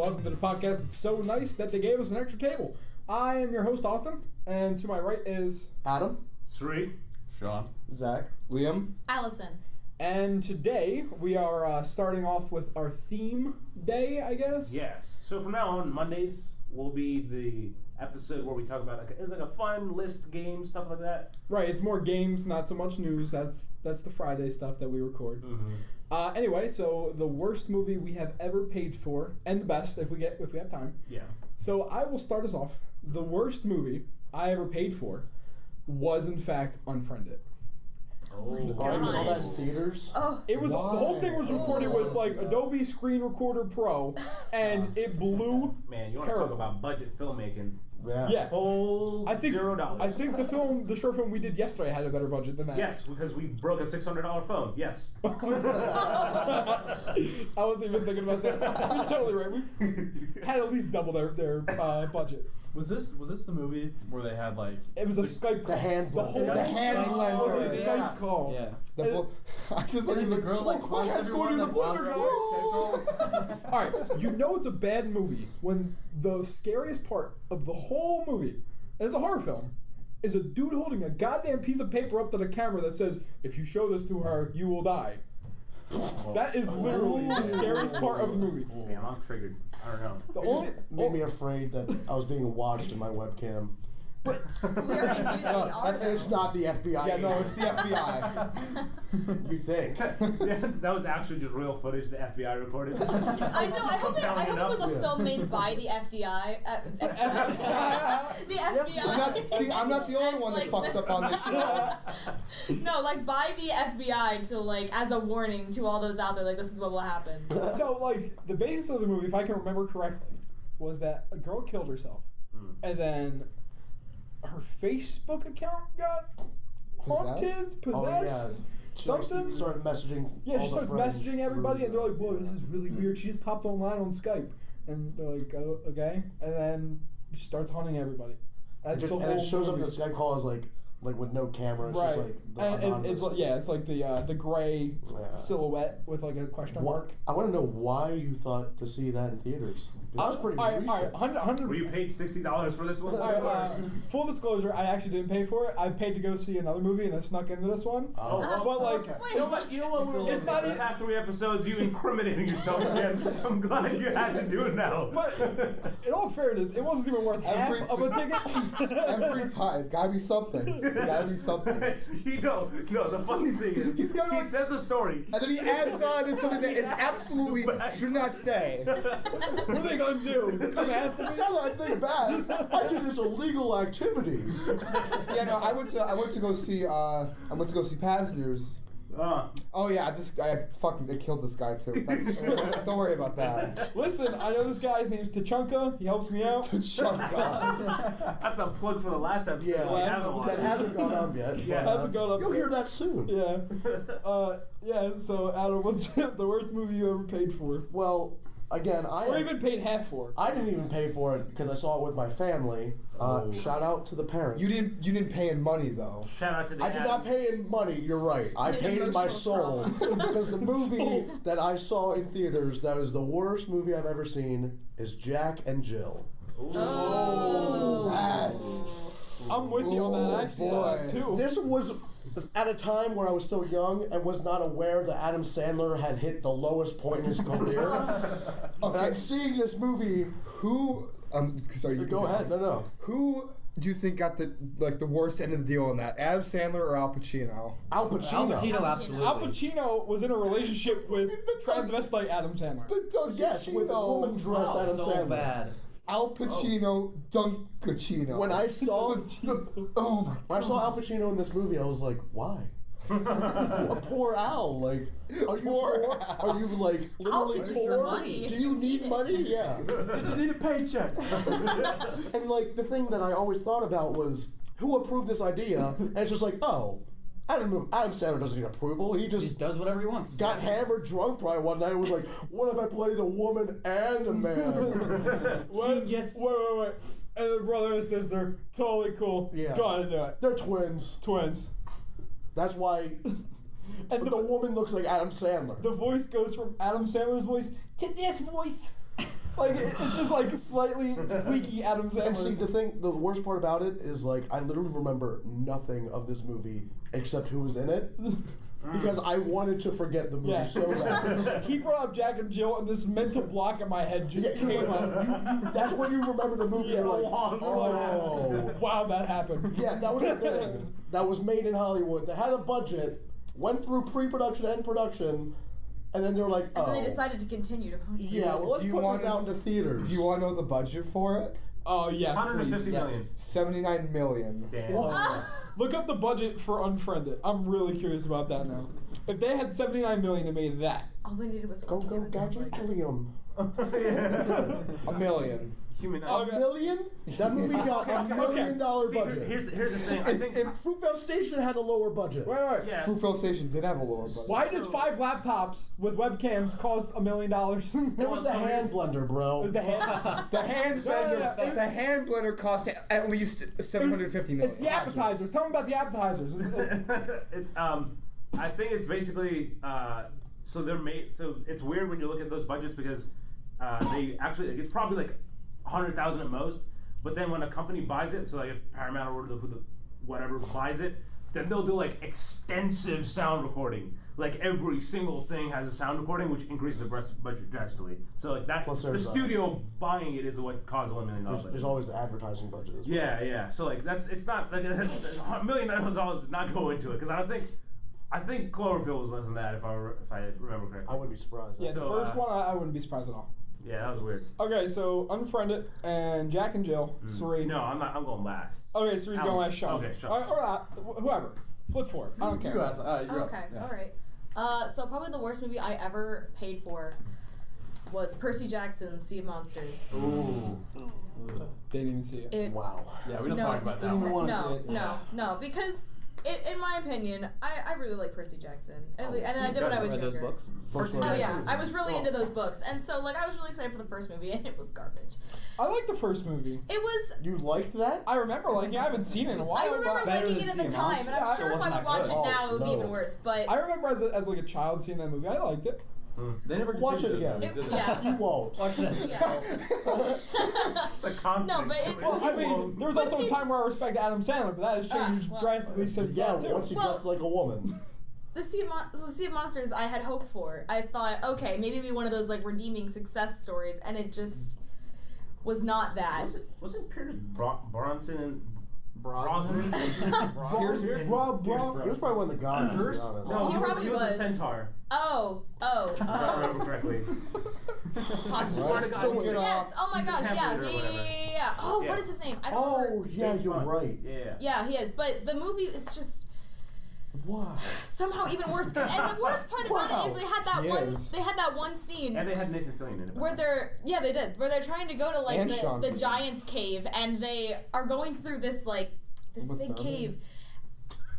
welcome to the podcast. It's so nice that they gave us an extra table. I am your host, Austin, and to my right is... Adam. Sri. Sean. Zach. Liam. Allison. And today, we are starting off with our theme day, I guess? Yes. So from now on, Mondays will be the episode where we talk about, it's like a fun list game, stuff like that. Right, it's more games, not so much news. That's the Friday stuff that we record. Mm-hmm. Anyway, so the worst movie we have ever paid for, and the best if we have time. Yeah. So I will start us off. The worst movie I ever paid for was, in fact, Unfriended. Oh, You saw that in theaters? Oh. It was the whole thing was recorded with like Yeah. Adobe Screen Recorder Pro, and it blew. Man, you want to talk about budget filmmaking? Yeah. Whole I think $0. I think the short film we did yesterday had a better budget than that. Yes, because we broke a $600 phone. Yes. I wasn't even thinking about that. You're totally right. We had at least double their budget. Was this the movie where they had like... It was a Skype call. The hand The whole the hand thing was a yeah. Skype call. Yeah. I just like the girl like my head's going in the blender, guys. All right, you know it's a bad movie when the scariest part of the whole movie, and it's a horror film, is a dude holding a goddamn piece of paper up to the camera that says, "If you show this to her, you will die." That is literally the scariest part of the movie. Man, I'm triggered. I don't know. The It only just made me afraid that I was being watched in my webcam. We already knew that we are. It's not the FBI. Yeah, no, it's the FBI. You think? That was actually just real footage the FBI recorded. I know. I hope it was a Yeah. film made by the FBI. The FBI. I'm not the only one that fucks up on this show. No, like by the FBI to like as a warning to all those out there. Like this is what will happen. So, like, the basis of the movie, if I can remember correctly, was that a girl killed herself, and then her Facebook account got haunted, possessed, Oh, yeah. something. She started messaging. Yeah, she all the starts friends messaging everybody, through and they're like, "Whoa, this is really weird." She just popped online on Skype, and they're like, "Oh, okay," and then she starts haunting everybody. That's And the whole it shows up in movie. the Skype call as like with no camera. It's Right, just like the and anonymous. it's like the gray Yeah. silhouette with like a question mark. I want to know why you thought to see that in theaters. I was pretty All right, recent. 100. Were you paid $60 for this one? All right, full disclosure, I actually didn't pay for it. I paid to go see another movie, and it snuck into this one. Oh. But like, You know what? It's not the even- past 3 episodes, you incriminating yourself again. I'm glad you had to do it now. But in all fairness, it wasn't even worth half of a ticket. Every time, it's gotta be something. It's gotta be something. No, the funny thing is, He's got he all- says a story. And then he adds on to something that is absolutely should not say. What are they gonna do? Come after me? Now that I think back, I think it's a legal activity. Yeah, no, I went to go see Passengers. Oh yeah, I killed this guy too. Don't worry about that. Listen, I know this guy's name's Tachanka. He helps me out. Tachanka. That's a plug for the last episode. Yeah, we haven't on. that hasn't gone up yet. Yeah. Hasn't gone up You'll yet. hear that soon. Yeah. Yeah. So Adam, what's the worst movie you ever paid for? Well, again, Or even paid half for? I didn't even pay for it because I saw it with my family. Shout out to the parents. You didn't pay in money though. Shout out to the I did not pay in money. You're right. I Paid paid in my soul emotional because the movie that I saw in theaters that was the worst movie I've ever seen is Jack and Jill. I'm with you on that. I actually saw that too. This was at a time where I was still young and was not aware that Adam Sandler had hit the lowest point in his career. And I'm seeing this movie. Who? Sorry, you Go ahead. No. Who do you think got the worst end of the deal on that? Adam Sandler or Al Pacino? Al Pacino. absolutely. Al Pacino was in a relationship with transvestite Adam Sandler. Yes, with a woman dressed Adam Sandler. bad. Al Pacino, Dunkachino. When I saw oh my when I saw Al Pacino in this movie, I was like, why? A poor Al, like, are you poor? Are you like I'll literally give you some poor? money. Do you need money? Yeah. Did you need a paycheck? And like the thing that I always thought about was who approved this idea, and it's just like, oh, Adam Sandler doesn't need approval. He He just does whatever he wants. got hammered drunk probably one night and was like, what if I played a woman and a man? Wait. Yes. And the brother and sister, totally cool. Yeah. Gotta do it. They're twins. Twins. That's why And the woman looks like Adam Sandler. the voice goes from Adam Sandler's voice to this voice. Like it's just like slightly squeaky Adam Sandler. And see, the worst part about it is like I literally remember nothing of this movie except who was in it. Because I wanted to forget the movie so bad. He brought up Jack and Jill, and this mental block in my head just came up. That's when you remember the movie. You're like, oh, wow, that happened. Yeah, that was the thing. That was made in Hollywood. They had a budget, went through pre-production and production, and then they were like, oh. And then they decided to continue to post. Yeah, well, let's put this out into theaters. Do you want to know the budget for it? Oh, yes, 150 please. million. Yes. 79 million. Damn. Look up the budget for Unfriended. I'm really curious about that now. If they had 79 million and made that. All they needed was a Go, camera, it sounds Gadget like. William. $1 million. Human. A million? That movie got $1 million See, budget. here's the thing. I think. Fruitvale Station had a lower budget. Wait. Yeah. Fruitvale Station did have a lower budget. Why does 5 laptops with webcams cost $1 million? It was the hand blender, bro. It was the hand. The hand blender. The hand blender cost at least $750 million. It's the appetizers. Tell me about the appetizers. It's I think it's basically so they're made so it's weird when you look at those budgets because they actually it's probably like 100,000 at most, but then when a company buys it, so like if Paramount or whatever buys it, then they'll do like extensive sound recording. Like every single thing has a sound recording, which increases the budget drastically. So like that's the studio buying it is what caused $1 million. There's always the advertising budget as well. Yeah. So like it's not like $1 million does not go into it because I think Cloverfield was less than that if I remember correctly. I wouldn't be surprised. Yeah, the So, first one I wouldn't be surprised at all. Yeah, that was weird. Okay, so Unfriended and Jack and Jill, Suri. No, I'm not. I'm going last. Okay, Suri's going last. Sean. Okay, Sean. Or whoever. Flip for it. I don't care. You asked. You're up. Okay, Yeah. all right. So probably the worst movie I ever paid for was Percy Jackson's Sea of Monsters. Ooh. Didn't even see it. Wow. Yeah, we don't talk about that one. wanna see it. No, because in my opinion, I really like Percy Jackson, and I did when I was Read younger. those books? Oh yeah, I was really into those books, and so like I was really excited for the first movie, and it was garbage. I like the first movie. It was. You liked that? I remember liking it. I haven't seen it in a while. I remember but liking it at the time, and I'm sure if I would watch it now, it would be even worse. But I remember as like a child seeing that movie. I liked it. They never Watch it continued again. those movies, did they? yeah. You won't. Watch this. Yeah. The confidence. No, but it- Well, I mean, there was But also see- a time where I respected Adam Sandler, but that has changed well, drastically since Yeah, that too. once he Well- dressed like a woman. The Sea of Monsters I had hope for. I thought, okay, maybe it'd be one of those like redeeming success stories, and it just was not that. Wasn't Pierce Bronson and Brosnan? He was probably one of the gods, to be honest. No, He probably he was a was. centaur. Oh. If I remember correctly. Possibly. Yes. Oh my gosh. Yeah. Or whatever. Yeah. Oh, Yeah. what is his name? I don't Oh, remember. yeah, James you're Bond. right. Yeah. Yeah, he is. But the movie is just Wow. somehow even worse. And the worst part about it is they had that one. Yes. They had that one scene. And they had Nathan Fillion in it. Where they did, where they're trying to go to like And Sean the Connery. Giant's Cave, and they are going through this this Uma big Thurman. cave,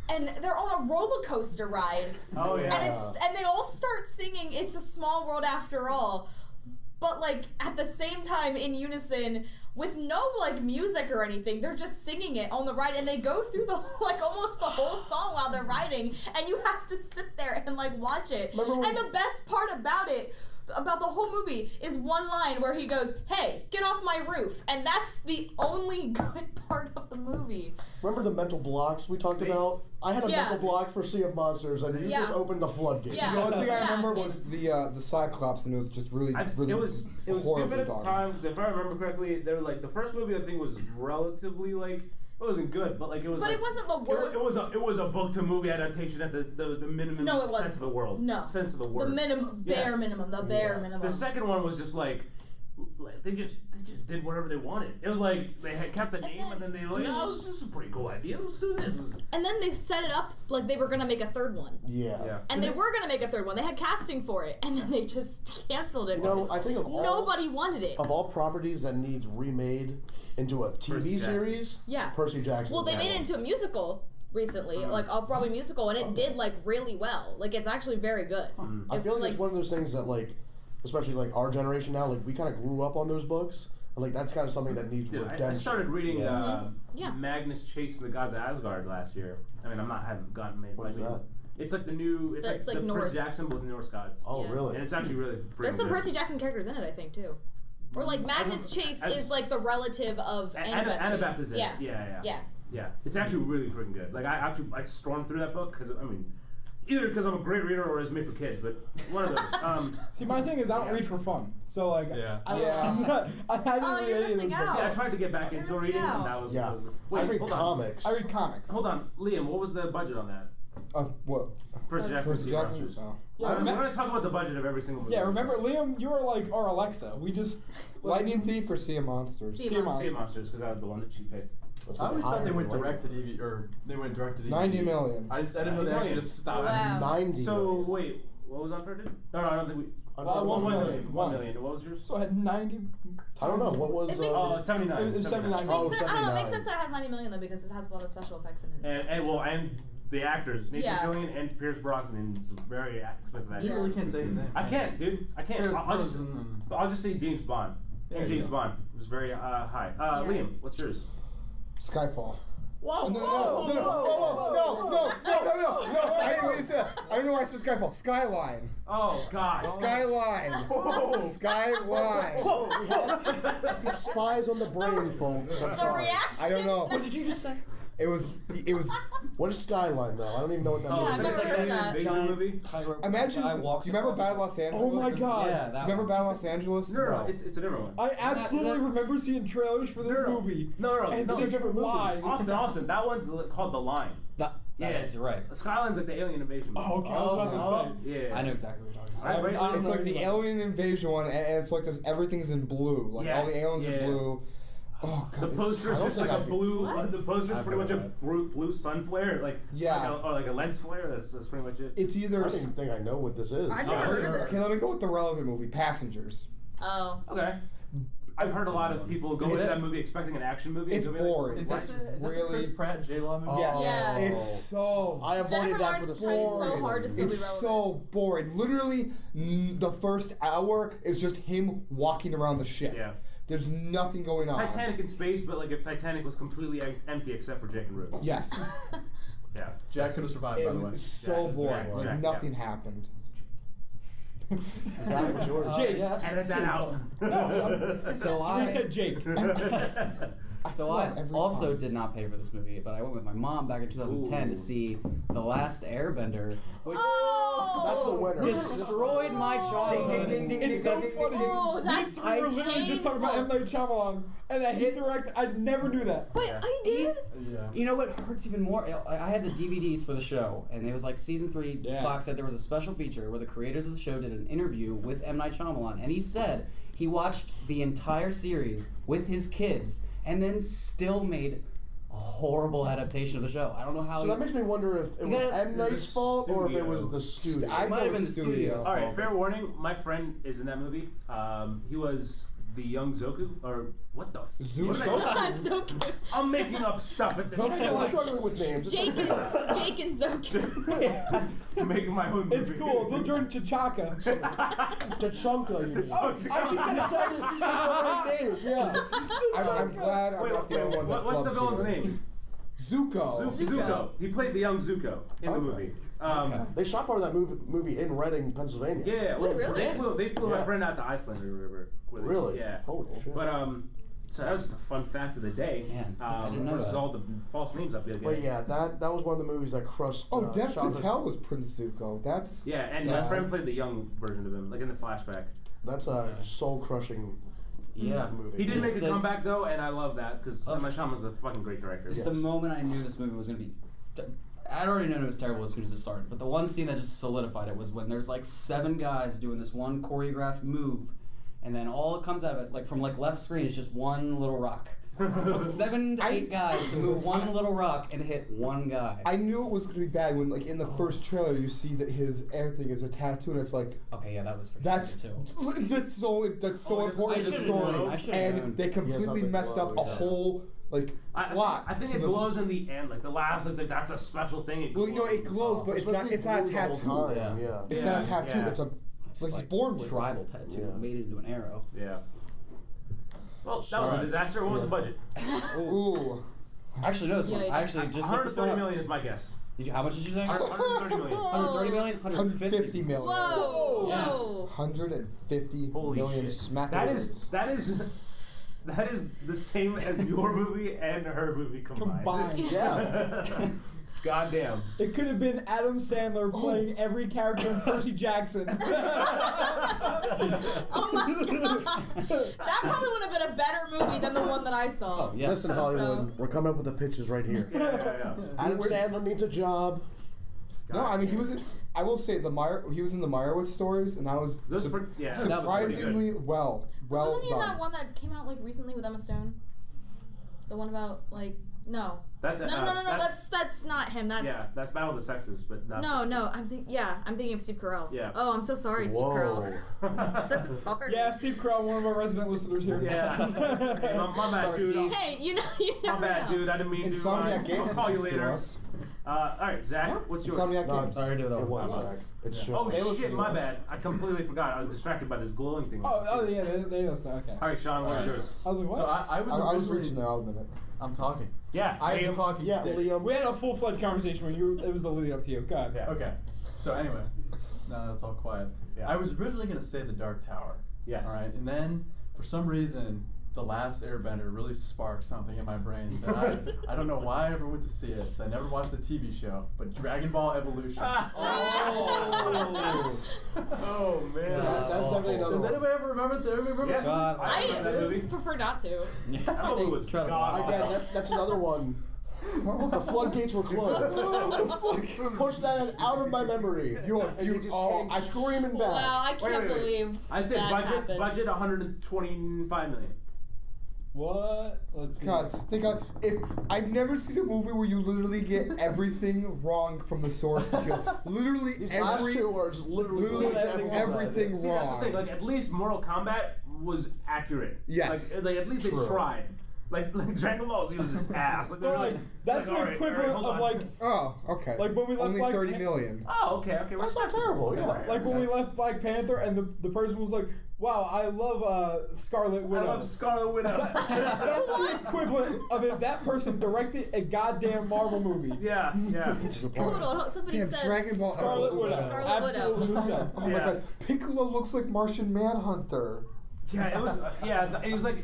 and they're on a roller coaster ride, Oh yeah. and they all start singing "It's a Small World After All," but like at the same time in unison with no like music or anything. They're just singing it on the ride, and they go through the like almost the whole song while they're riding, and you have to sit there and like watch it. Remember when- And the best part about the whole movie is one line where he goes, "Hey, get off my roof," and that's the only good part of the movie. Remember the mental blocks we talked about? I had a Yeah. mental block for Sea of Monsters, and you Yeah. just opened the floodgates. Yeah. The only thing I Yeah, remember was the Cyclops, and it was just really it was horribly stupid at the dark. time because if I remember correctly, they were like the first movie I think was relatively like it wasn't good, but like it was. But like, it wasn't the worst. It was a book to movie adaptation at the minimum No, it wasn't. sense of the world. No. Sense of the The word. bare minimum, the bare minimum. The second one was just like they just did whatever they wanted. It was like they had kept the name and then they were like, oh, this is a pretty cool idea. Let's do this. And then they set it up like they were gonna make a third one. Yeah. And they were gonna make a third one. They had casting for it, and then they just canceled it. No, because I think of all nobody wanted it. of all properties that needs remade into a Percy TV Jackson. series. Yeah. Percy Jackson. Well, they made it into a musical recently, like off-Broadway musical, and it did like really well. Like it's actually very good. I feel like it's one of those things that like, especially like our generation now, like we kind of grew up on those books, and like that's kind of something that needs Dude, redemption. I started reading Yeah. Magnus Chase and the Gods of Asgard last year. I mean, I haven't gotten made. What is that? It's like the new. It's like the Norse. Percy Jackson with the Norse gods. Oh, Yeah. really? And it's actually really. There's some good. Percy Jackson characters in it, I think, too. Or like Magnus Chase is like the relative of Annabeth Annabeth Chase. is it. Yeah. Yeah. It's actually really freaking good. Like I stormed through that book because either because I'm a great reader or it's made for kids, but one of those. See, my thing is I don't read for fun, so like I didn't you're read any of missing this out. stuff. See, I tried to get back into missing reading, out. and that was. Yeah. That was I read hold on. comics. I read comics. Hold on, Liam. What was the budget on that? What? Percy Jackson. Percy Sea Jackson? Monsters. Oh. Yeah, We're remember, going to talk about the budget of every single movie. yeah, remember, Liam, you were like our Alexa. We just Lightning Thief or Sea of Monsters? Sea Sea Monsters. Sea Monsters, because that was the one that she picked. I always thought they went direct to DVD, or they went direct to DVD. 90 million. I didn't know they actually just stopped. Wow. 90. So wait, what was unfair? No, I don't think we. Unfair. 1 million. million. 1 million. What was yours? so I had 90. I don't know what was. It makes Oh, 79. It's 79. Oh, Makes sense, I don't know. It makes 79. sense that it has 90 million though because it has a lot of special effects in it. And the actors, Nathan Yeah. Fillion and Pierce Brosnan, is very expensive actors. You really can't say his name. I can't, dude. I can't. I'll just say James Bond. There And you James go. Bond was very high. Yeah. Liam, what's yours? Skyfall. Whoa, No, I didn't mean to say that. I don't know why I said Skyfall. Skyline. Oh God. Skyline. Skyline. Spies on the brain, folks. I'm The sorry. reaction. I don't know. What did you just say? It was. What is Skyline though? I don't even know what that Oh, Yeah, I've means. is never that heard like that. an invasion movie? Imagine. Guy Do you walks remember across Battle the- Los Angeles? Oh my god. Yeah, Do that you remember one. Battle Los Angeles? No, it's a different one. I absolutely remember seeing trailers for this No. movie. No, And no. thinking, why? Austin. That one's called The Line. That is, you're right. Skyline's like the alien invasion movie. Oh, okay. I was about to say. Yeah. I know exactly what you're talking about. Right, right. I don't It's know like the anything about alien invasion one, and it's like this. Everything's in blue. Like all the Yes, aliens yeah. are blue. Oh god. The it's poster's so- just like a blue. What? The poster's I've pretty much a heard blue sun flare, like Yeah. like a lens flare. That's pretty much it. It's I either. don't even think I know what this is. I've never heard of this. Okay, let me go with the relevant movie, Passengers. Oh. Okay. I've heard a lot of people go into that movie expecting an action movie. It's and go be like, boring. Is Like, that the really. Chris Pratt J-Law movie? Yeah. Yeah. It's so. I avoided Jennifer that for the Lawrence tries so story. hard to still be It's relevant. so boring. Literally, the first hour is just him walking around the ship. Yeah. There's nothing going on. Titanic in space, but like if Titanic was completely empty except for Jake and Rose. Yes. Yeah. Jack could have survived, by It the way. was so Yeah, boring. yeah, Like yeah. nothing happened. Is that was yours? Jake. Yeah. Edit that out. So So we said Jake. So feel I like every also time. did not pay for this movie, but I went with my mom back in 2010 Ooh. to see The Last Airbender, which Oh. That's the winner. destroyed my childhood. It's so funny. Oh, Me and that's Sue were literally just talking about M. Night Shyamalan, and that hit direct. I never knew that. Wait, I did? Yeah. You know what hurts even more? I had the DVDs for the show, and it was like season 3 Yeah. box set. There was a special feature where the creators of the show did an interview with M. Night Shyamalan, and he said he watched the entire series with his kids, and then still made a horrible adaptation of the show. I don't know how. So that makes me wonder if it You was gotta- M. Night's fault or if it was the St- studio. I might go have been with the studio. studio's All right, fair warning. My friend is in that movie. He was the young Zoku, or what the? What did I- That's so cute. I'm making up stuff at this I'm point. struggling with names. Jake and Zoki. I'm making my own movie. It's cool. They'll join T'Chaka. Tachanka, you mean? Oh, Actually, said it started. right name. Yeah. I'm glad I'm Wait, not the only one that what's the flubs villain's here. name? Zuko. Zuko. He played the young Zuko in the Okay. movie. Okay. They shot part of that movie in Reading, Pennsylvania. Yeah, well, Really? they flew my Yeah. friend out to Iceland or whatever. Really? Yeah. Holy shit. But so that was just a fun fact of the day. Man, I didn't know versus that. all the false names up again. But yeah, that was one of the movies that crushed. Oh, Dev childhood. Patel was Prince Zuko. That's Yeah, and sad. my friend played the young version of him, like in the flashback. That's a soul crushing Yeah. movie. He did Just make a the- comeback though, and I love that because Oh. M. Night Shyamalan's a fucking great director. It's Yes. the moment I knew this movie was going to be. I'd already known it was terrible as soon as it started, but the one scene that just solidified it was when there's like 7 guys doing this one choreographed move, and then all it comes out of it, like from like left screen, is just one little rock. It took 7 to 8 guys to move one little rock and hit one guy. I knew it was going to be bad when, like, in the first trailer, you see that his everything is a tattoo, and it's like, Okay, yeah, that was pretty that's scary, too. that's so Oh, important to the I should've story, known. I should've and known. they completely something messed up a glowy, yeah. whole like plot. I think So it there's- glows in the end, like the last, like that's a special thing. It Well, you know, it glows, but it's not. Especially It's not a blue the whole tattoo. time, Yeah. Yeah. It's Yeah, not a tattoo. yeah. It's a like he's born with. it. Tribal tattoo Yeah. made into an arrow. Yeah. Well, that was a disaster. What was the budget? Ooh. Actually, no, this one. Yikes. I actually just looked this one 130 up. million is my guess. How much did you say? 130 million. 130 million? 150 million. Whoa! Yeah. Whoa! 150 Holy million shit. smack. That is the same as your movie and her movie combined. Yeah. Goddamn. It could have been Adam Sandler playing every character in Percy Jackson. Oh my god! That probably would have been a better movie than the one that I saw. Oh, yeah. Listen, Hollywood, So- we're coming up with the pitches right here. Yeah. Adam Sandler needs a job. No, I mean he was. I will say he was in the Meyerowitz stories, and I was Those that was pretty good. surprisingly well Wasn't he in done. that one that came out like recently with Emma Stone? The one about like no. That's No, that's not him. That's yeah, that's Battle of the Sexes, but not. no. I'm thinking of Steve Carell. Yeah. Oh, I'm so sorry, Steve Carell. I'm so sorry. Yeah, Steve Carell, one of our resident listeners here. Yeah. Hey, my bad, Sorry, dude. Steve. Hey, you My never bad, know. dude. I didn't mean to. Insomniac Games I'll call you listens to later. us. All right, Zach, what's yours? Insomniac No, Games. Sorry to do that. It was Zach. It's true. Oh They listen shit, to my us. bad. I completely forgot. I was distracted by this glowing thing. Oh yeah, they listen. Okay. All right, Sean, what's yours? I was like, what? So I was I was originally- reaching there. I'll admit it. I'm talking. Yeah, I am Liam. the talking Yeah, stick. Liam. We had a full-fledged conversation when it was the lead up to you. God. Yeah. Okay. So anyway, now that's all quiet. Yeah. I was originally gonna say the Dark Tower. Yes. All right, and then for some reason, the Last Airbender really sparked something in my brain that I don't know why I ever went to see it. 'Cause I never watched the TV show, but Dragon Ball Evolution. Oh man. That's definitely another Does one. anybody ever remember? Does everybody remember? Yeah. God, I remember that I movie. prefer not to. That movie was Try to god. Again, that's another one. The floodgates were closed. Push that out of my memory. And you just came screaming back. Wow, I can't wait. believe I'd say that happened. budget 125 million. What? Let's see. God, if I've never seen a movie where you literally get everything wrong from the source material. Literally These last two words literally changed everything See, that's the thing. wrong. Like, at least Mortal Kombat was accurate. Yes. Like at least they True. tried. Like Dragon Ball Z was just ass. Like, But like that's all the right, equivalent hold of on. like Oh, okay. Like when we left only Black 30 Pan- million. Oh, okay. That's not terrible, yeah. like when we left Black Panther and the person was like, "Wow, I love Scarlet I Widow." love Scarlet Widow. That's the equivalent of if that person directed a goddamn Marvel movie. yeah. Hold on, somebody Damn, says Dragon Ball Scarlet Evolution. Widow. Scarlet Widow. Absolutely said. Oh my Yeah. god, Piccolo looks like Martian Manhunter. Yeah, it was. It was like.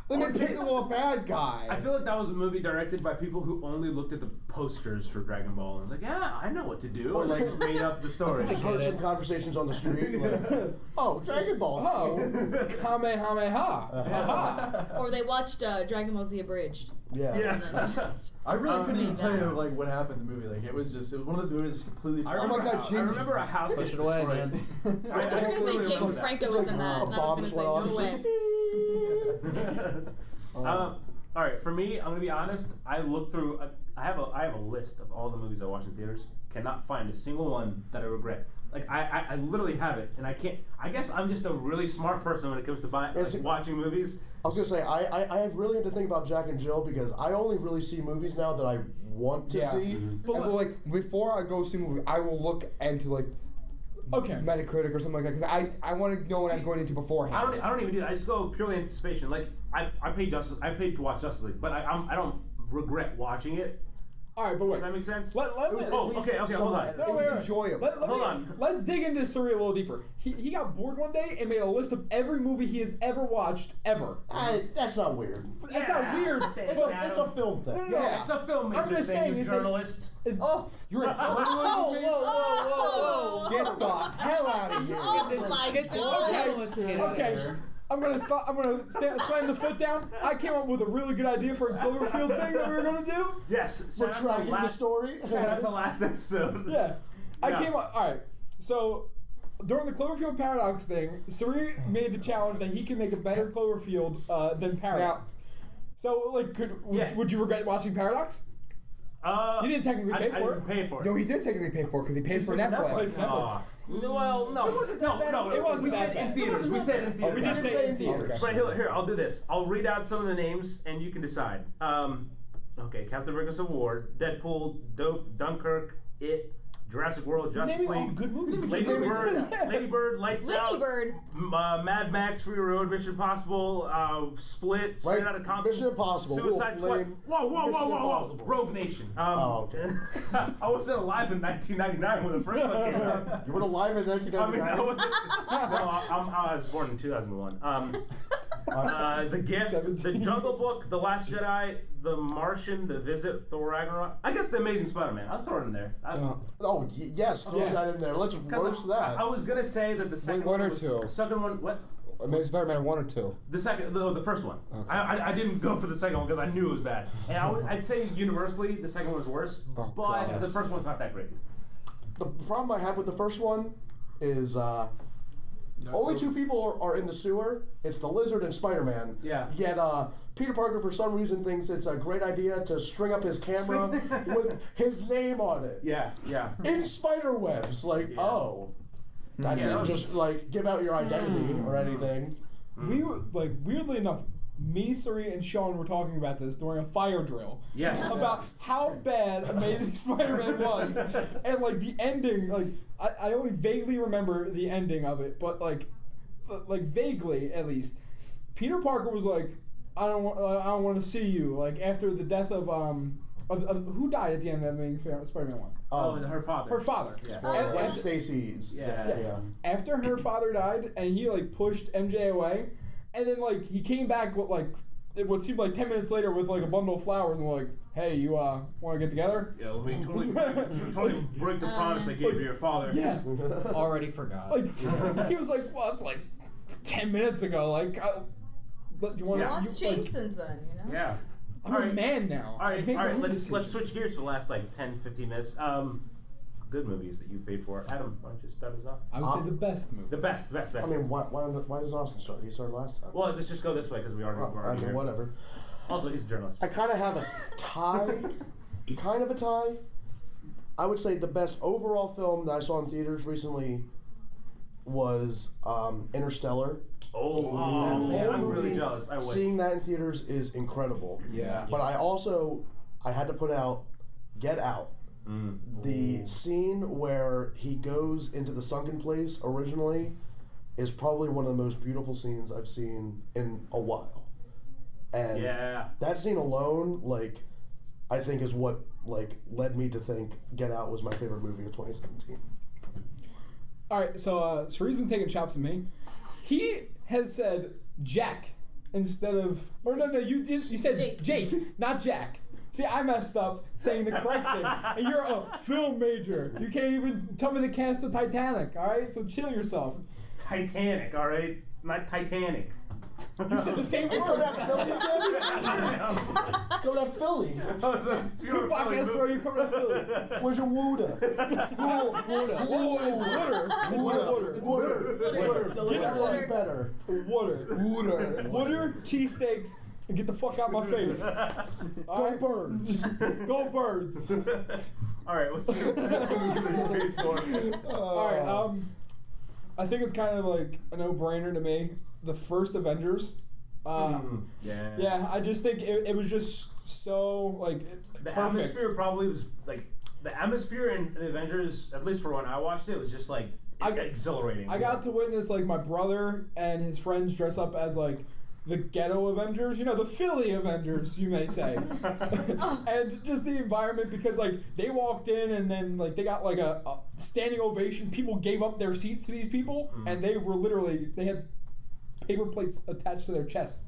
They made Piccolo a bad guy. I feel like that was a movie directed by people who only looked at the posters for Dragon Ball and was like, yeah, I know what to do. Or And like- just made up the story. Just heard some conversations on the street. Like, oh, Dragon Ball. Oh, Kamehameha. Aha. Or they watched Dragon Ball Z abridged. Yeah. Yeah. And then just I really couldn't even made tell you that. like what happened in the movie. Like it was one of those movies that's completely. I Oh my remember, God, I James- remember a house Push that's it away, destroyed. man. I I was gonna totally say James remember that. Franco was in that, and I was gonna say no way. All right, for me, I'm gonna be honest. I looked through. I have a list of all the movies I watched in theaters. Cannot find a single one that I regret. Like I literally have it, and I can't. I guess I'm just a really smart person when it comes to watching movies. I was gonna say I really had to think about Jack and Jill because I only really see movies now that I want to see. But And, well, like before I go see a movie, I will look into like Okay. Metacritic or something like that because I want to know what I'm going into beforehand. I don't even do that. I just go purely anticipation. Like I paid to watch Justice League, but I don't regret watching it. All right, but wait. Does that make sense? Let It me. was Oh, at least okay, hold on. somewhat- No, It was wait, wait. enjoyable. Hold on. Let's dig into Surrey a little deeper. He got bored one day and made a list of every movie he has ever watched ever. That's not weird. That's not weird. It's but- not. It's a film thing. No, Yeah, it's a filmmaker I'm just thing, saying, you it's like- journalist. Oh, You're a Whoa, journalist. oh, Get the hell out of here. oh my god. Okay. I'm gonna slam the foot down. I came up with a really good idea for a Cloverfield thing that we were gonna do. Yes. We're shout out to tracking the last- story. Shout out to last episode. Yeah. I Yeah. came up. All right. So during the Cloverfield Paradox thing, Suri made the challenge that he can make a better Cloverfield than Paradox. So like, would you regret watching Paradox? You didn't technically pay I for didn't it. pay for it. No, he did technically pay for it because he pays for Netflix. Netflix. Well, no. It wasn't that bad. It wasn't we that said bad. in theaters. We said in theaters. we did say in theaters. Right, here, I'll do this. I'll read out some of the names and you can decide. Okay, Captain America's Award, Deadpool, Dope, Dunkirk, It, Jurassic World, Justice Naming all League, good movies. Lady Bird, Yeah. Lady Bird, Lights Out, Ladybird. Mad Max, Fury Road, Mission Impossible, Split, Straight Right. Outta Compton, Mission Impossible, Suicide Wolf Squad. Lane, Whoa! Mission Impossible. Rogue Nation. Oh, okay. I wasn't alive in 1999 when the first one came out. You were alive in I mean, 1999. I wasn't. No, I was born in 2001. The Gift, 17. The Jungle Book, The Last Jedi, The Martian, The Visit, Thor Ragnarok. I guess The Amazing Spider-Man. I'll throw it in there. Yes, throw Yeah. that in there. Let's roast that. I was gonna say that the second one or was, two? The second one, what? Amazing Spider-Man 1 or 2? The first one. Okay. I didn't go for the second one because I knew it was bad. And I'd say universally the second one was worse, Oh, but God. the first one's not that great. The problem I have with the first one is only two people are in the sewer. It's the Lizard and Spider-Man. Yeah. Yet Peter Parker, for some reason, thinks it's a great idea to string up his camera with his name on it. Yeah. In spider webs. Like, Yeah. oh. That Yeah, didn't that was- just, like, give out your identity or anything. We were, like, weirdly enough, me, Suri, and Sean were talking about this during a fire drill. Yes. About how bad Amazing Spider-Man was. And, like, the ending, like, I only vaguely remember the ending of it, but, like vaguely, at least. Peter Parker was like, I don't want to see you. Like, after the death of who died at the end of Amazing Spider-Man 1? Her father. Her father. Yeah. And- Gwen and- Stacy's. Yeah. After her father died, and he like pushed MJ away, and then like he came back with like what seemed like 10 minutes later with like a bundle of flowers and like, hey, you want to get together? Yeah, let me totally break the promise I gave your father. Yeah. Already forgot. Like he was like, well, it's like 10 minutes ago. Like, but you want A to? lot's changed since then, you know? Yeah. I'm a man now. All I right. make my own Let's decisions. switch gears for the last like 10, 15 minutes. Good movies that you paid for. Adam, why don't you start us off? I would say the best movie. The best. I mean, why does Austin start? He started last time. Well, let's just go this way because we already. I we're already mean, here. whatever. Also, he's a journalist. I kind of have a tie. Kind of a tie. I would say the best overall film that I saw in theaters recently was Interstellar. Oh, That man, whole I'm really movie, jealous. I would. Seeing that in theaters is incredible. Yeah. But I had to put out Get Out. The scene where he goes into the sunken place originally is probably one of the most beautiful scenes I've seen in a while. And Yeah. that scene alone, like, I think is what like led me to think Get Out was my favorite movie of 2017. All right, so Suri's been taking chops at me. He has said Jack instead of, or no, you said Jake, not Jack. See, I messed up saying the correct thing, and you're a film major. You can't even tell me the cast of Titanic. All right, so chill yourself. Titanic, all right, not Titanic. You said the same word. Go to Philly. Two podcasts where you come to Philly. Where's your Wooda? Water. Better. Water, cheesesteaks, and get the fuck out my face. Go Birds. Go Birds. All right, what's your best movie you paid for? All right, I think it's kind of like a no-brainer to me. The first Avengers. Yeah, I just think it was just so like The perfect. atmosphere probably was like the atmosphere in the Avengers. At least for when I watched it, was just like exhilarating. I got to witness like my brother and his friends dress up as like the ghetto Avengers, you know, the Philly Avengers, you may say. And just the environment, because like they walked in and then like they got like a standing ovation. People gave up their seats to these people, and they were literally, they had paper plates attached to their chest.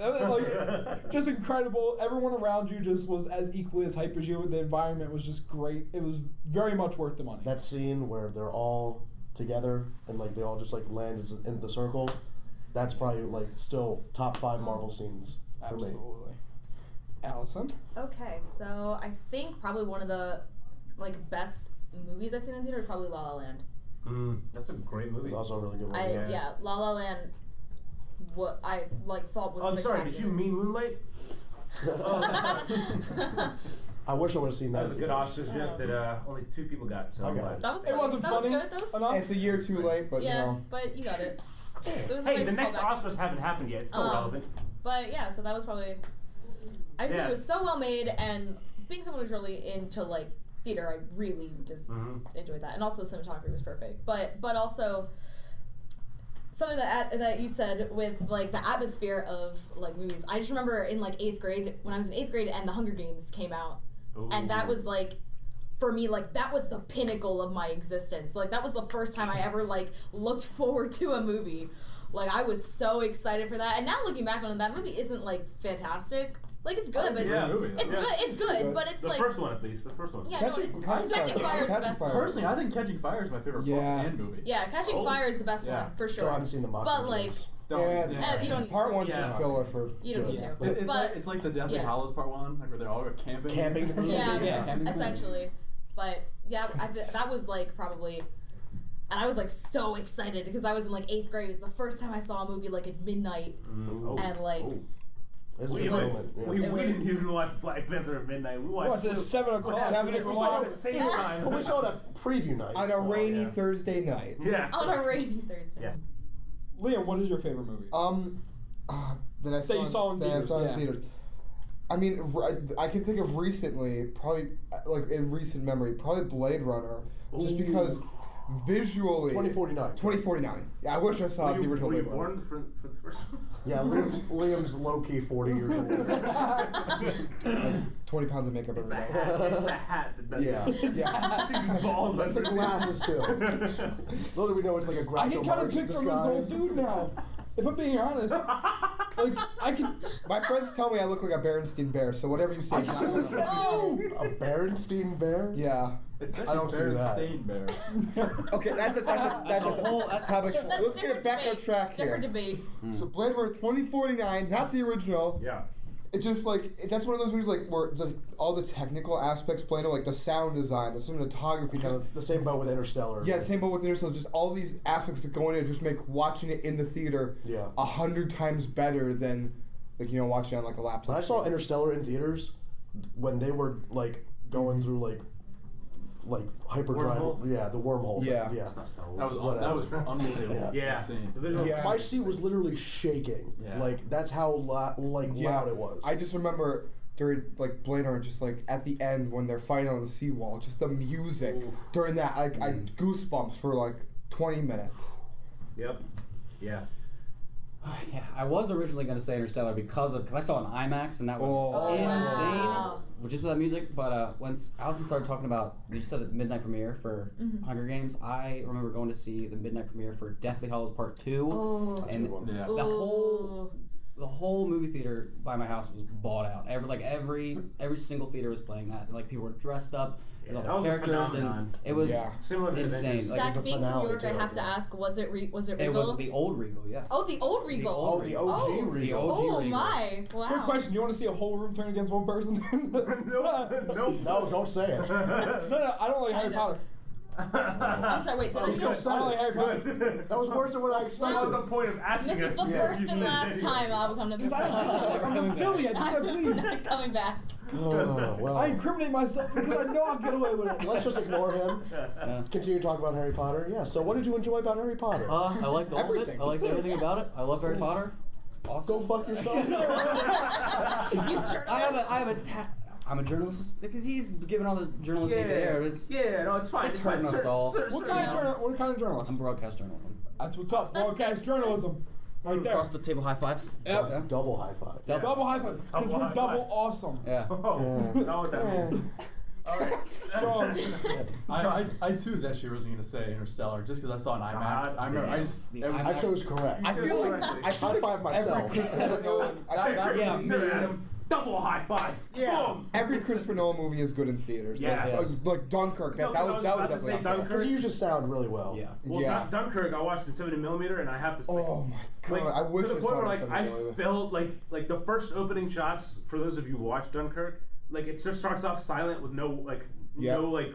Like, just incredible. Everyone around you just was as equally as hype as you. The environment was just great. It was very much worth the money. That scene where they're all together and like they all just like land in the circle, that's probably like still top 5 Marvel scenes for me. Absolutely. Allison? Okay, so I think probably one of the like best movies I've seen in theater is probably La La Land. That's a great movie. It's also a really good one. Yeah, La La Land. What I like thought was Oh, I'm spectacular. sorry. Did you mean Moonlight? I wish I would have seen that. That was a good Oscars joke that only 2 people got. So I I'm got glad. it. That was It funny. wasn't that funny was good. That was enough. It's a year too late, but yeah, you know. but you got it. It was a Hey, nice the next callback. Oscars haven't happened yet. It's still relevant. But yeah, so that was probably. I just think Yeah. it was so well made, and being someone who's really into like theater, I really just enjoyed that, and also the cinematography was perfect. But also something that you said with like the atmosphere of like movies. I just remember in like 8th grade when I was in 8th grade and the Hunger Games came out, and that was like. For me, like, that was the pinnacle of my existence. Like, that was the first time I ever, like, looked forward to a movie. Like, I was so excited for that. And now looking back on it, that movie isn't, like, fantastic. Like, it's good, but it's good, but it's the like... The first one, at least. The first one. Yeah, Catching Fire is the best one. Personally, I think Catching Fire is my favorite book and movie. Yeah, Catching Fire is the best one, for sure. So I haven't seen the Mockingjay. But, like... You don't part one's just filler for. You don't need to. It's like the Deathly Hallows Part 1, like where they're all camping. Yeah, essentially. But yeah, that was like probably, and I was like so excited because I was in like 8th grade. It was the first time I saw a movie like at midnight, and like we didn't even watch Black Panther at midnight. We watched it at 7 o'clock. 7 o'clock. At the same time. But we saw it at preview night. On a rainy Thursday night. Yeah. On a rainy Thursday. Yeah. Liam, what is your favorite movie? That I saw in theaters. I mean, I can think of recently, probably like in recent memory, probably Blade Runner, just because visually. 2049. Yeah, I wish I saw the original Blade Runner. Were you born for the first one? Yeah, Liam's low key 40 years old. Like 20 pounds of makeup every day. It's a hat that does it. Yeah. Bald. That's the glasses too. Little do we know it's like a graphic. I can kind of picture him as an old dude now. If I'm being honest, like I can. My friends tell me I look like a Berenstein bear, so whatever you say. A Berenstein bear? Yeah. I don't see that. Bear. Okay, that's a whole topic. Let's get it back on track here. Different debate. So Blade Runner 2049, not the original. Yeah. It's just like that's one of those movies like where it's like all the technical aspects playing it, like the sound design, the cinematography. Kind of the same boat with Interstellar. Yeah, same boat with Interstellar. Just all these aspects that go in it just make watching it in the theater 100 times better than like watching it on like a laptop. When I saw Interstellar in theaters, when they were like going through like hyperdrive, the wormhole. Yeah. That was unbelievable. Yeah. My seat was literally shaking. Yeah. Like that's how loud it was. I just remember during like Blade Runner, just like at the end when they're fighting on the seawall, just the music during that, like I goosebumps for like 20 minutes. Yep. Yeah. Yeah, I was originally going to say Interstellar because I saw it in IMAX and that was insane, just with that music. But once Allison started talking about, you said the midnight premiere for Hunger Games, I remember going to see the midnight premiere for Deathly Hallows Part 2, and the whole movie theater by my house was bought out. Every single theater was playing that. Like people were dressed up. With all the characters and it was insane. Zach, being from New York, I have to ask: was it Regal? It was the old Regal, yes. Oh, the old Regal. The OG Regal. Oh my! Wow. Quick question: do you want to see a whole room turn against one person? No, don't say it. No, I don't like Harry Potter. I'm sorry. Wait. So I don't like Harry Potter. That was worse than what I expected. That was the point of asking This is the first and last time I'll come to this. I'm Philly. I do that, please. I'm not coming back. Oh, well. I incriminate myself because I know I'll get away with it. Let's just ignore him. Continue to talk about Harry Potter. Yeah. So, what did you enjoy about Harry Potter? I liked all of it. I liked everything about it. I love Harry Potter. Awesome. Go fuck yourself. I'm a journalist because he's giving all the journalistic there. It's fine. It's hurting us all. What kind of journalist? I'm broadcast journalism. That's what's up. Broadcast journalism. Right there. Across the table, high fives. Yep. Yeah. Double high five. Double high five. Because we're double awesome. Yeah. Oh, know what that means. All right. Sean. I too was actually originally going to say Interstellar just because I saw it in IMAX. I remember I chose correct. I feel like myself. Every Christopher Nolan. Double high five. Yeah. Boom. Every Christopher Nolan movie is good in theaters. Yes. Like Dunkirk. That was definitely up there. Because you just sound really well. Yeah. Well, Dunkirk, I watched the 70mm, and I have to say, oh my god, I wish to the I point saw where it. I felt like the first opening shots. For those of you who watched Dunkirk, like it just starts off silent with no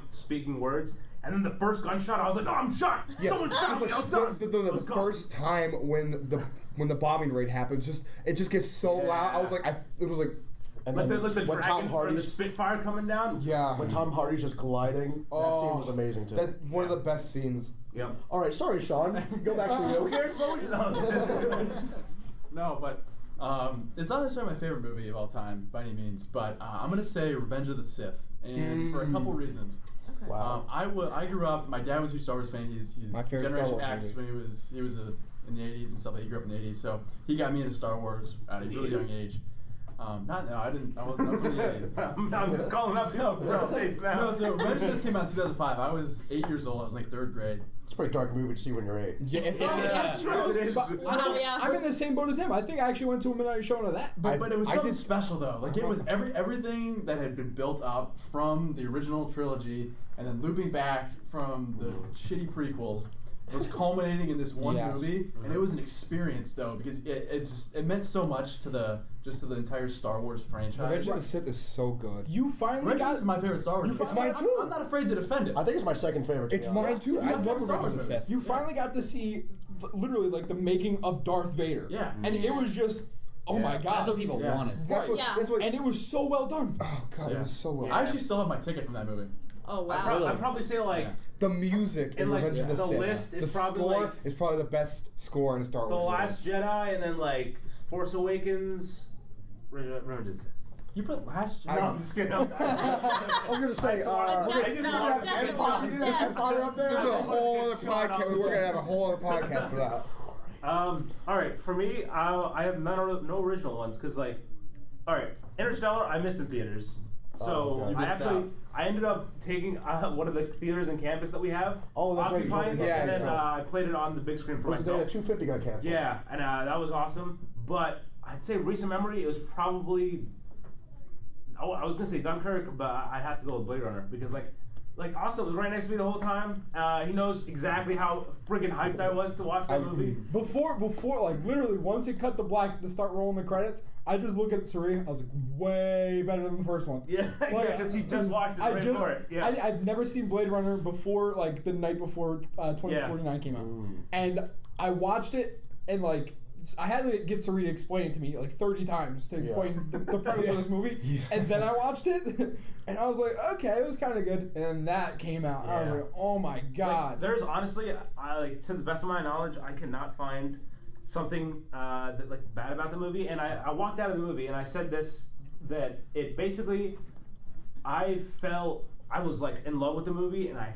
speaking words. And then the first gunshot, I was like, "Oh, I'm shot! Yeah, Someone shot me! I was done." The first time when the bombing raid happened, it just gets so loud. I was like, it was like. And like then the when dragon Tom or the Hardy's Spitfire coming down. Yeah. When Tom Hardy's just gliding, that scene was amazing too. That one of the best scenes. Yep. All right, sorry, Sean. Go back to you. Who cares about what you know? No, but It's not necessarily my favorite movie of all time by any means, but I'm gonna say Revenge of the Sith, and for a couple reasons. Okay. Wow. I grew up. My dad was a huge Star Wars fan. He's My favorite Generation Star Wars X movie. when he was in the '80s and stuff. He grew up in the '80s, so he got me into Star Wars at a really young age. Not no, I didn't. I wasn't up in the '80s. I'm just calling up people for days now. No, so Revenge of the Sith came out in 2005. I was 8 years old. I was like 3rd grade. It's a pretty dark movie to see when you're 8. Yes. Yes, it is. I'm in the same boat as him. I think I actually went to a midnight showing of that. But it was something special though. Like it was everything that had been built up from the original trilogy and then looping back from the shitty prequels was culminating in this one movie, and it was an experience though because it meant so much to the entire Star Wars franchise. Revenge of the Sith is so good. You finally Revenge got is my favorite Star Wars. It's mine too. I'm not afraid to defend it. I think it's my second favorite. It's mine too. I love Revenge of the Sith. You finally got to see literally like the making of Darth Vader. Yeah. And it was just, oh my god. That's what people wanted. That's what. Yeah. That's what. And it was so well done. Oh god, it was so well. I actually still have my ticket from that movie. Oh wow. I'd probably say like The music in And, like, Revenge of the the Sith. list is the probably, score like, is probably the best score in a Star The Wars. Last series. Jedi, and then like Force Awakens, Revenge of the Sith. You put Last No, I'm just kidding. I was gonna say. There's a whole other podcast. We're gonna have a whole other podcast for that. All right, for me, I have no original ones because like, all right, Interstellar, I missed in theaters. So okay. I ended up taking one of the theaters in campus that we have. Oh, that's right, you told me occupied, about and that. then I played it on the big screen for Was the day myself. that 250 got canceled? Yeah, and that was awesome. But I'd say recent memory, it was probably. Oh, I was gonna say Dunkirk, but I'd have to go with Blade Runner because like Austin was right next to me the whole time. He knows exactly how friggin' hyped I was to watch that movie. Before, like literally, once it cut to start rolling the credits, I just look at Suri. I was like, way better than the first one. Yeah, because he just watched it right for it. Yeah. I've never seen Blade Runner before, like the night before 2049 came out, and I watched it and like. I had to get Sari to explain it to me like 30 times to explain the premise of this movie, and then I watched it, and I was like, okay, it was kind of good, and then that came out, and I was like, oh my god. Like, there's honestly, to the best of my knowledge, I cannot find something that like bad about the movie, and I walked out of the movie and I said this, that it basically, I was like in love with the movie, and I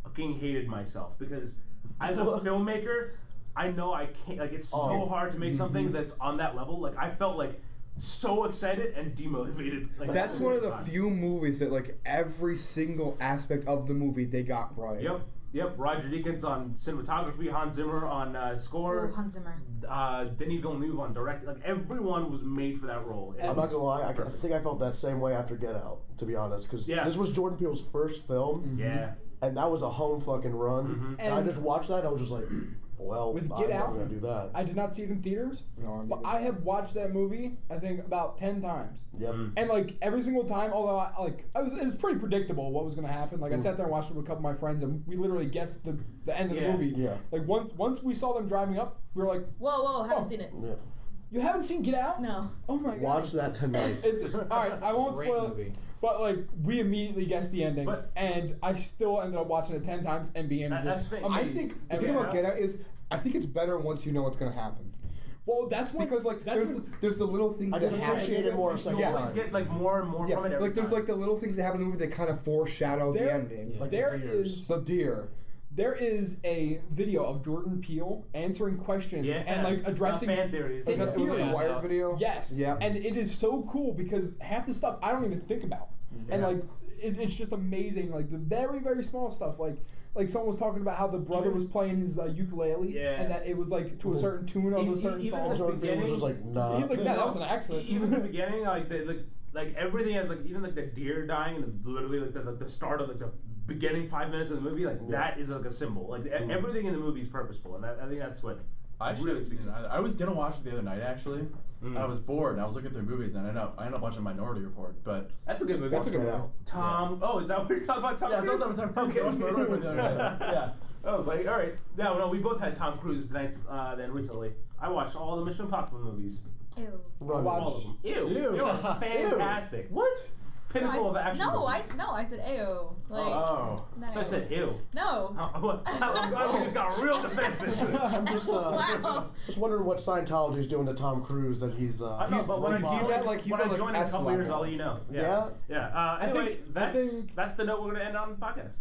fucking hated myself because as a filmmaker. I know I can't, like, it's so hard to make something that's on that level. Like, I felt, like, so excited and demotivated. Like, That's one of the few movies that, like, every single aspect of the movie they got right. Yep. Roger Deakins on cinematography, Hans Zimmer on score. Oh, Hans Zimmer. Denis Villeneuve on directing. Like, everyone was made for that role. I'm not gonna lie, I think I felt that same way after Get Out, to be honest, because this was Jordan Peele's first film. Yeah. And that was a home fucking run. Mm-hmm. And I just watched that, and I was just like, well, With I'm Get not Out, gonna do that. I did not see it in theaters, but I have watched that movie I think about 10 times. Yep. And like every single time, although it was pretty predictable what was going to happen. Like I sat there and watched it with a couple of my friends, and we literally guessed the end of the movie. Yeah. Like once we saw them driving up, we were like, Whoa, haven't seen it. Yeah. "You haven't seen Get Out?" No. Oh my god. Watch that tonight. All right, I won't Great spoil movie. it. But like we immediately guessed the ending, But- and I still ended up watching it 10 times and being That's just the thing. amazed. I think the every thing time. about Get Out is I think it's better once you know what's gonna happen. Well, that's when Because like that's there's the little things I that can happen. appreciate it more a second You time. always get like more and more Yeah, from it every like there's time. like the little things that happen in the movie that kind of foreshadow the There- ending. Like there the deers. is The deer. there is a video of Jordan Peele answering questions and like addressing fan theories. Was that, was that the Wired video? Yes. Yeah. And it is so cool because half the stuff I don't even think about, and Yeah. like it's just amazing. Like the very very small stuff. Like someone was talking about how the brother was playing his ukulele, and that it was like to a certain tune of a certain even song. the Jordan Peele was just like, nah. He's like, "No, that was an accident." Even in the beginning, like everything has like even like the deer dying and literally like the start of like the beginning 5 minutes of the movie, like that is like a symbol. Like everything in the movie is purposeful, and I think that's what. I actually haven't seen it. I was gonna watch it the other night actually. I was bored and I was looking through movies and I ended up watching Minority Report, but That's a good movie. That's a good Get one. Out. Tom. Oh, is that what you're talking about? Tom yeah, Cruise? it's also Tom Cruise. Okay. Yeah. I was like, all right. No, we both had Tom Cruise nights then recently. I watched all the Mission Impossible movies. Ew. All of them. Ew. They were fantastic. What? pinnacle of action movies. I said AO. Like, Oh. nice. I said ew. No. I'm glad we just got real defensive. I'm just Wow. just wondering what Scientology's doing to Tom Cruise that he's. I know, but when he's I at like join in a couple years, I'll let you know. Yeah? Yeah. Anyway, I think- that's the note we're gonna end on the podcast.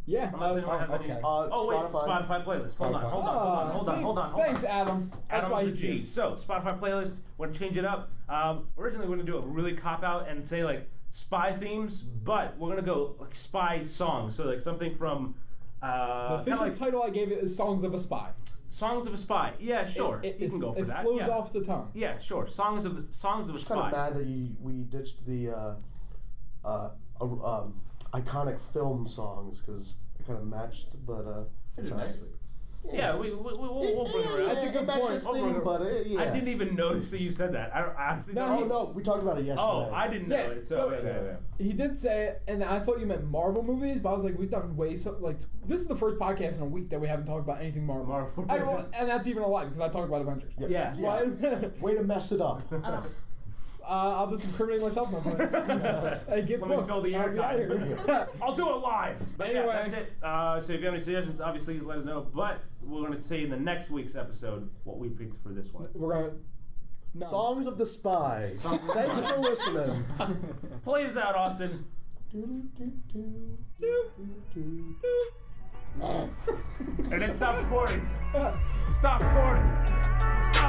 Yeah. Unless anyone has any. okay. Oh wait, Spotify. Spotify playlist. Hold on. Thanks, Adam. That's why Adam's he's a G. here. So Spotify playlist. We're gonna change it up. Originally we're gonna do a really cop out and say like spy themes, but we're gonna go like spy songs. So like something from. The official title I gave it is Songs of a Spy. Songs of a Spy. Yeah, sure. You can go for that. It flows yeah. off the tongue. Yeah, sure. Songs of a I'm kind Spy. of mad that we ditched the iconic film songs because it kind of matched, but It's next week. Yeah, we'll bring it around. That's a good matched point. this theme, but yeah. I didn't even notice that you said that. I honestly No, don't. Oh no, we talked about it yesterday. Oh, I didn't know Yeah, it. So, so okay. he did say it, and I thought you meant Marvel movies, but I was like, we've done this is the first podcast in a week that we haven't talked about anything Marvel. And that's even a lie because I talked about Avengers. Yeah. Way to mess it up. I'll just incriminate myself, my friend. Hey, get Let me booked. fill the I'll be out airtime. here. I'll do it live. But Anyway. yeah, that's it. So if you have any suggestions, obviously let us know. But we're going to say in the next week's episode what we picked for this one. We're gonna. No. Songs of the Spy. Thanks for listening. Play us out, Austin. And then stop recording. Stop recording.